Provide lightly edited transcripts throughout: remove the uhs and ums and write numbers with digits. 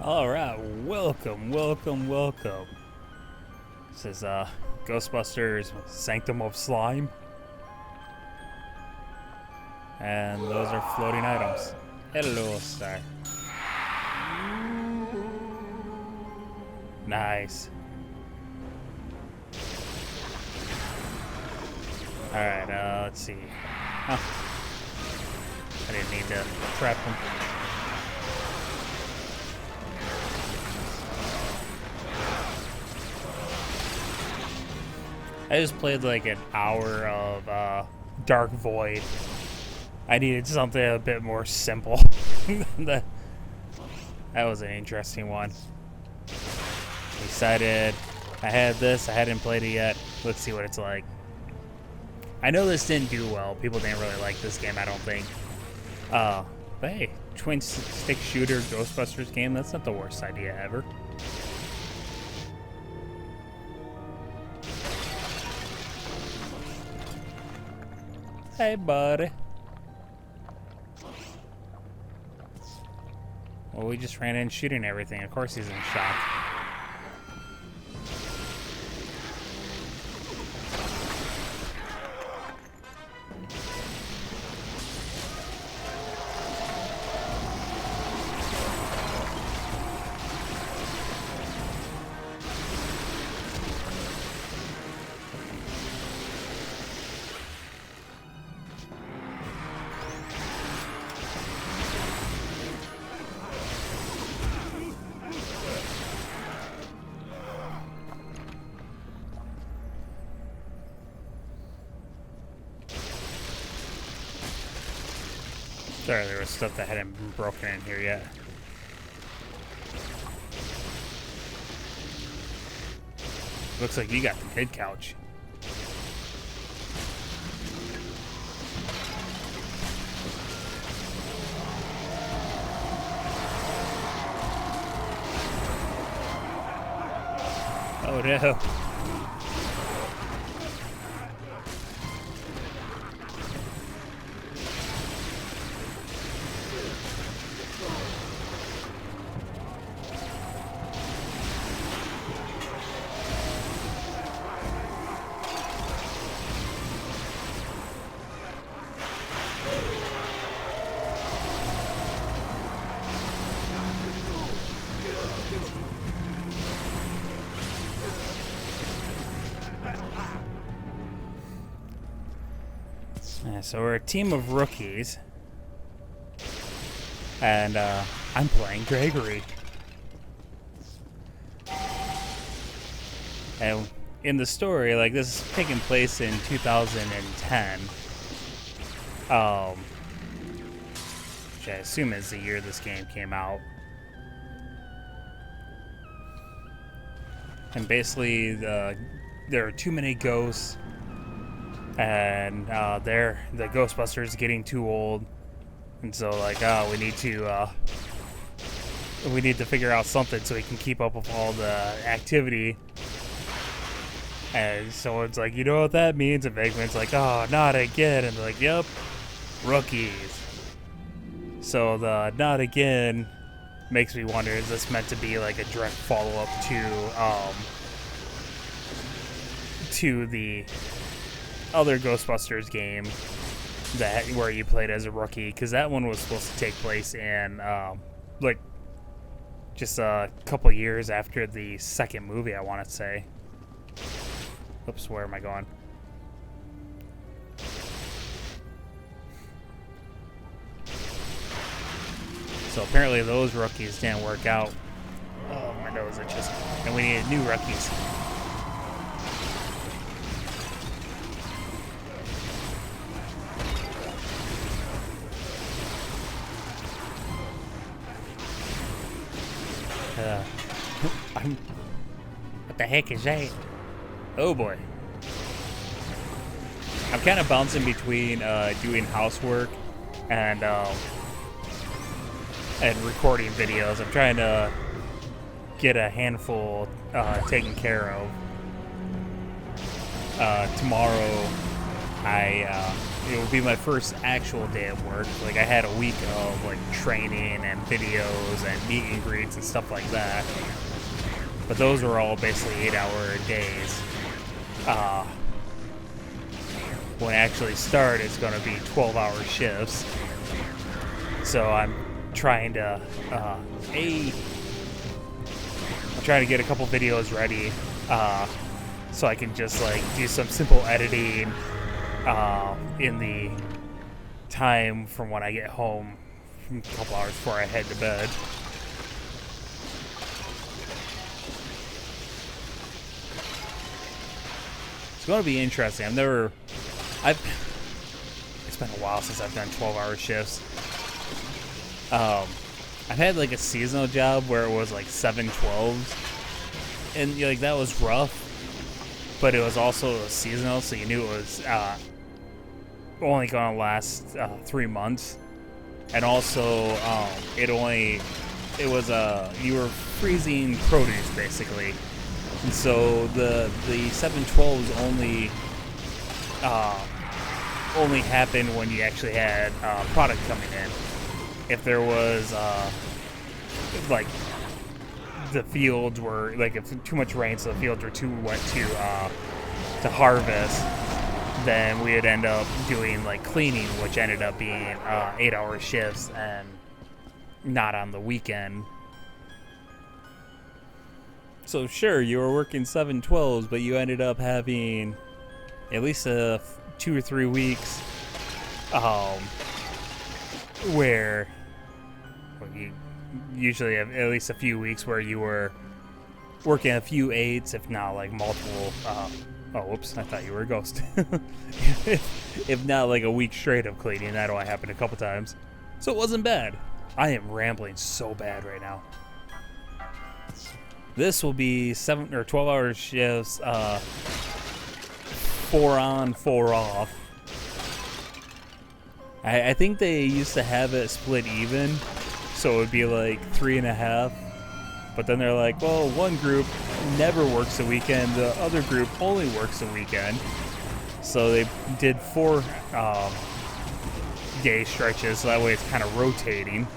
Alright, welcome. This is Ghostbusters Sanctum of Slime. And those are floating items. Hello, sir. Nice. Alright, let's see. Huh. I didn't need to trap him. I just played like an hour of Dark Void. I needed something a bit more simple. that was an interesting one. Decided I had this, I hadn't played it yet. Let's see what it's like. I know this didn't do well. People didn't really like this game, I don't think. But hey, twin stick shooter Ghostbusters game, that's not the worst idea ever. Hey, buddy. Well, we just ran in shooting everything. Of course he's in shock. Sorry, there was stuff that hadn't been broken in here yet. Looks like you got the kid couch. Oh no. So we're a team of rookies, and I'm playing Gregory. And in the story, like, this is taking place in 2010, which I assume is the year this game came out. And basically, there are too many ghosts. And the Ghostbusters getting too old, and so like, we need to figure out something so we can keep up with all the activity. And someone's like, you know what that means? And Venkman's like, oh, not again. And they're like, yep, rookies. So the not again makes me wonder, is this meant to be like a direct follow-up to the other Ghostbusters game where you played as a rookie? Because that one was supposed to take place in like just a couple years after the second movie, I want to say. Oops, where am I going? So apparently those rookies didn't work out. Oh, my nose itches. And we needed new rookies. What the heck is that? Oh boy. I'm kind of bouncing between doing housework and recording videos. I'm trying to get a handful taken care of. Tomorrow it would be my first actual day at work. Like, I had a week of like training and videos and meet and greets and stuff like that. But those were all basically 8-hour days. When I actually start, it's going to be 12-hour shifts. So I'm trying to get a couple videos ready, so I can just like do some simple editing in the time from when I get home, a couple hours before I head to bed. It's going to be interesting. It's been a while since I've done 12-hour shifts. I've had like a seasonal job where it was like 7/12s, and like that was rough, but it was also seasonal, so you knew it was only gonna last 3 months, and also you were freezing produce basically, and so the 7/12s only happened when you actually had product coming in. If there was, like, the fields were, like, if too much rain, so the fields were too wet to harvest, then we would end up doing, like, cleaning, which ended up being 8-hour shifts and not on the weekend. So, sure, you were working 7/12s, but you ended up having at least 2 or 3 weeks where you usually have at least a few weeks where you were working a few 8s, if not like multiple. Oh, whoops! I thought you were a ghost. If not like a week straight of cleaning, that only happened a couple times, so it wasn't bad. I am rambling so bad right now. This will be 7 or 12-hour shifts, 4 on, 4 off. I think they used to have it split even, so it would be like 3.5. But then they're like, well, one group never works a weekend, the other group only works a weekend. So they did 4 day stretches, so that way it's kind of rotating.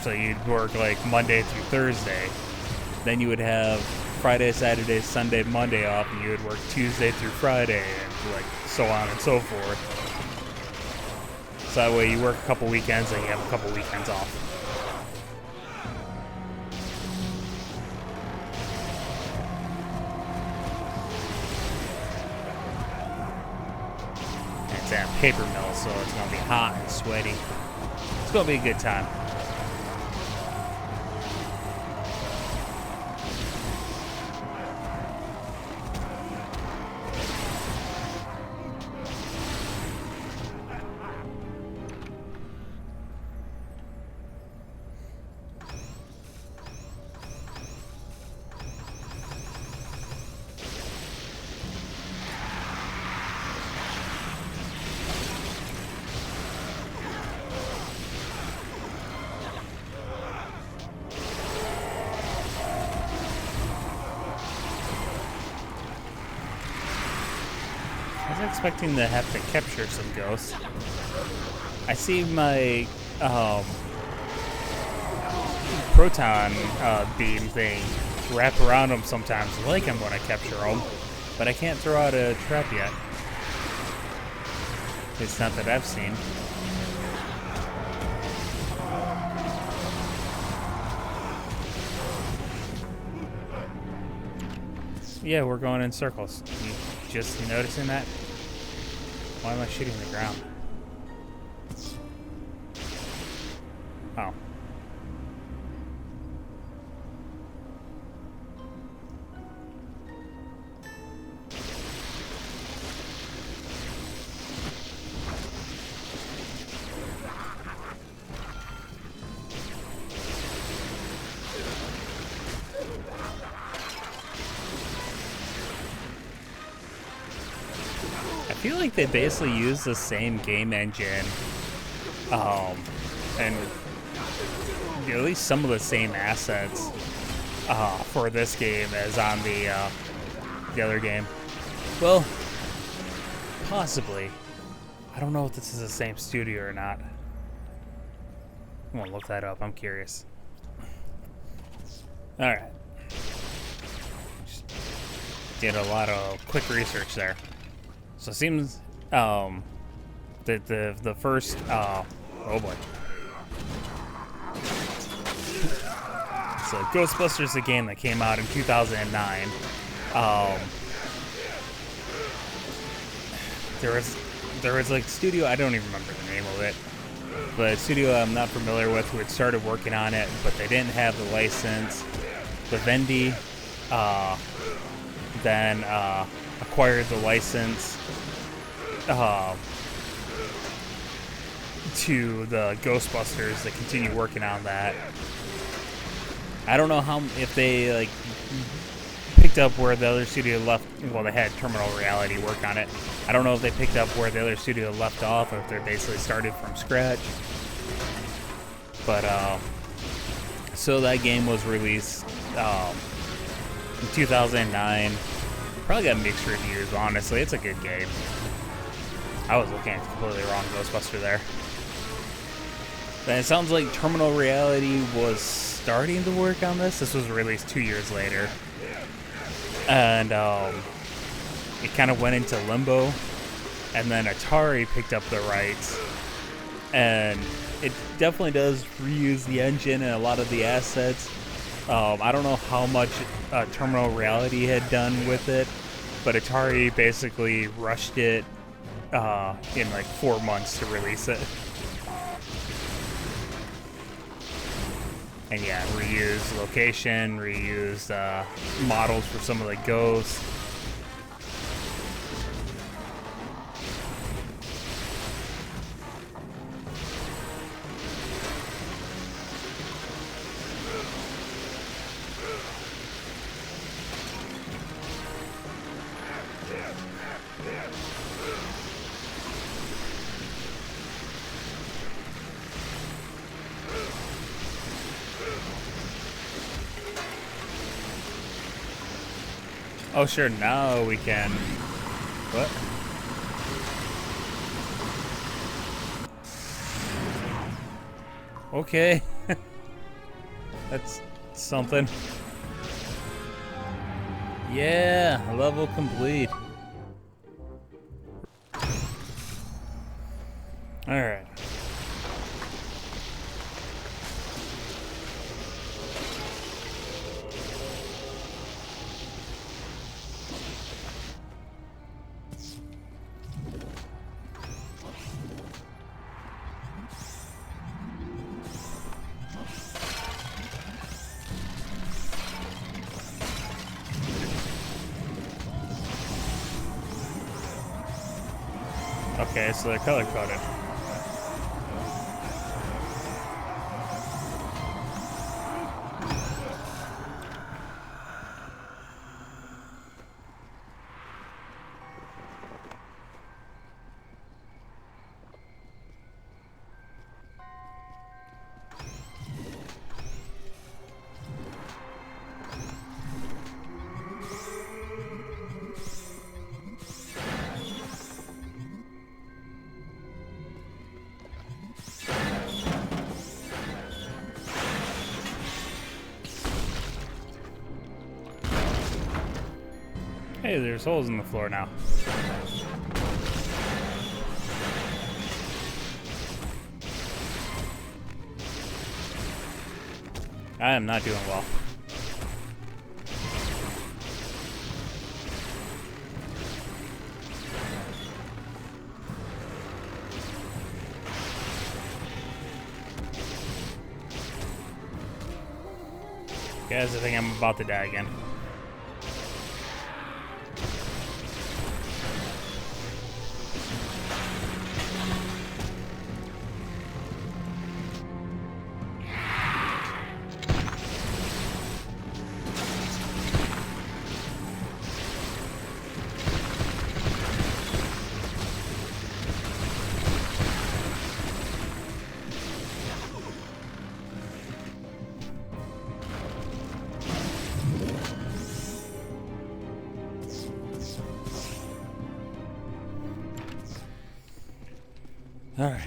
So you'd work like Monday through Thursday. Then you would have Friday, Saturday, Sunday, Monday off, and you would work Tuesday through Friday, and like so on and so forth. So that way you work a couple weekends and you have a couple weekends off. And it's at a paper mill, so it's going to be hot and sweaty. It's going to be a good time. I was expecting to have to capture some ghosts. I see my proton beam thing wrap around them sometimes, like I'm going to capture them, but I can't throw out a trap yet. It's not that I've seen. Yeah, we're going in circles. You just noticing that? Why am I shooting the ground? Oh. I feel like they basically use the same game engine, and at least some of the same assets for this game as on the the other game. Well, possibly. I don't know if this is the same studio or not. I'm gonna look that up. I'm curious. All right. Just did a lot of quick research there. So it seems that the first oh boy. So Ghostbusters, the game that came out in 2009. There was like studio, I don't even remember the name of it, but a studio I'm not familiar with who had started working on it, but they didn't have the license. Vivendi then acquired the license to the Ghostbusters. They continue working on that. I don't know if they like picked up where the other studio left. Well, they had Terminal Reality work on it. I don't know if they picked up where the other studio left off, or if they basically started from scratch. But so that game was released in 2009. Probably got mixed reviews, but honestly, it's a good game. I was looking at the completely wrong Ghostbuster there. And it sounds like Terminal Reality was starting to work on this. This was released 2 years later. And it kind of went into limbo. And then Atari picked up the rights. And it definitely does reuse the engine and a lot of the assets. I don't know how much Terminal Reality had done with it, but Atari basically rushed it in like 4 months to release it. And yeah, reused location, reused models for some of the ghosts. Oh, sure, now we can... What? Okay. That's something. Yeah, level complete. Alright. Okay, so they're color coded. Hey, there's holes in the floor now. I am not doing well. Guys, I think I'm about to die again. All right.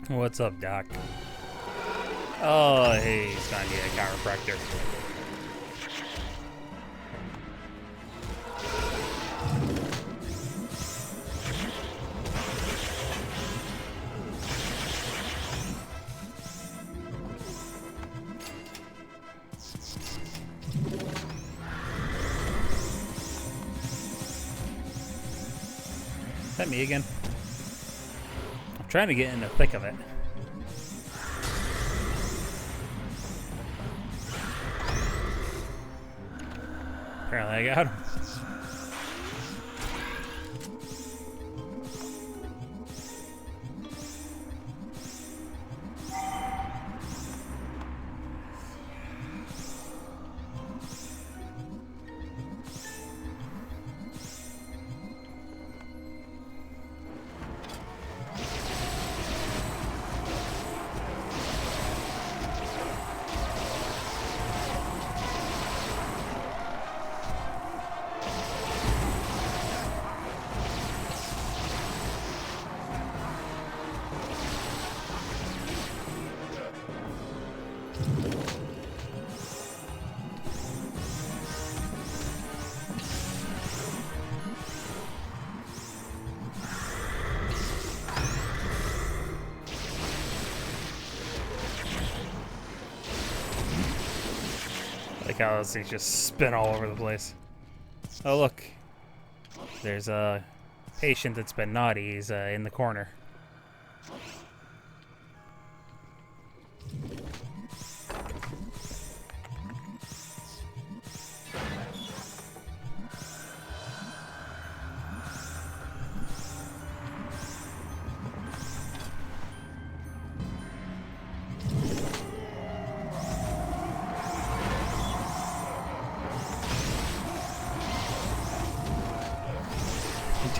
What's up, Doc? Oh, hey, he's gonna need a chiropractor. Is that me again? I'm trying to get in the thick of it. Apparently I got him. Like how those things just spin all over the place. Oh look, there's a patient that's been naughty. He's in the corner.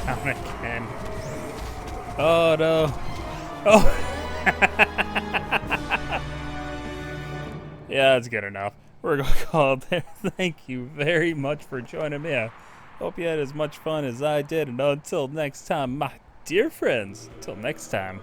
Down again. Oh no. Oh. Yeah, that's good enough. We're going to call it there. Thank you very much for joining me. I hope you had as much fun as I did. And until next time, my dear friends, until next time.